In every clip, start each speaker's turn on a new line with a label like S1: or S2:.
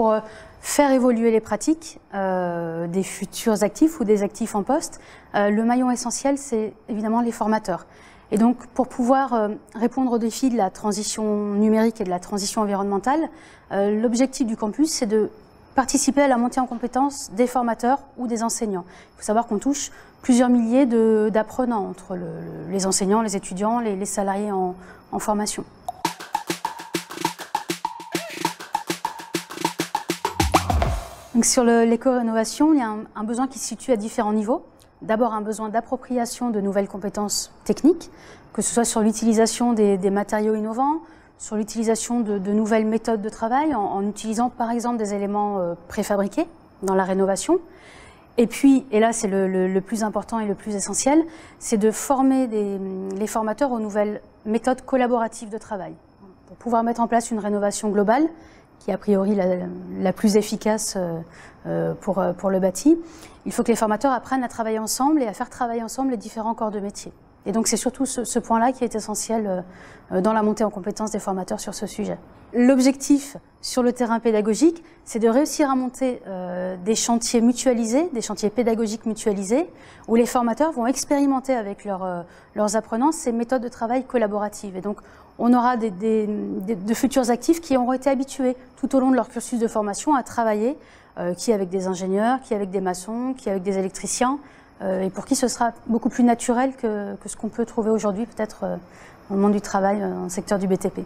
S1: pour faire évoluer les pratiques des futurs actifs ou des actifs en poste, le maillon essentiel, c'est évidemment les formateurs. Et donc, pour pouvoir répondre aux défis de la transition numérique et de la transition environnementale, l'objectif du campus, c'est de participer à la montée en compétences des formateurs ou des enseignants. Il faut savoir qu'on touche plusieurs milliers d'apprenants entre les enseignants, les étudiants, les salariés en formation. Donc sur l'éco-rénovation, il y a un besoin qui se situe à différents niveaux. D'abord, un besoin d'appropriation de nouvelles compétences techniques, que ce soit sur l'utilisation des matériaux innovants, sur l'utilisation de nouvelles méthodes de travail, en utilisant par exemple des éléments préfabriqués dans la rénovation. Et puis, et là c'est le plus important et le plus essentiel, c'est de former les formateurs aux nouvelles méthodes collaboratives de travail. Pour pouvoir mettre en place une rénovation globale, qui est a priori la plus efficace pour le bâti, il faut que les formateurs apprennent à travailler ensemble et à faire travailler ensemble les différents corps de métier. Et donc c'est surtout ce point-là qui est essentiel dans la montée en compétences des formateurs sur ce sujet. L'objectif sur le terrain pédagogique, c'est de réussir à monter des chantiers mutualisés, des chantiers pédagogiques mutualisés, où les formateurs vont expérimenter avec leurs apprenants ces méthodes de travail collaboratives. Et donc on aura de futurs actifs qui auront été habitués tout au long de leur cursus de formation à travailler, qui avec des ingénieurs, qui avec des maçons, qui avec des électriciens, et pour qui ce sera beaucoup plus naturel que ce qu'on peut trouver aujourd'hui peut-être dans le monde du travail, dans le secteur du BTP.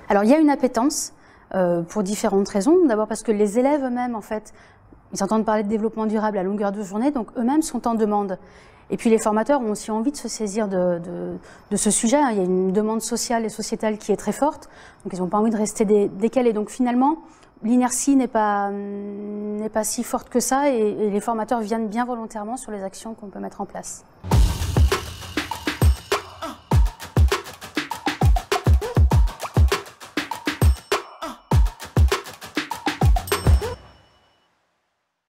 S1: Alors il y a une appétence pour différentes raisons. D'abord parce que les élèves eux-mêmes, en fait, ils entendent parler de développement durable à longueur de journée, donc eux-mêmes sont en demande. Et puis les formateurs ont aussi envie de se saisir de ce sujet. Il y a une demande sociale et sociétale qui est très forte, donc ils n'ont pas envie de rester décalés. Donc finalement, l'inertie n'est pas si forte que ça et les formateurs viennent bien volontairement sur les actions qu'on peut mettre en place.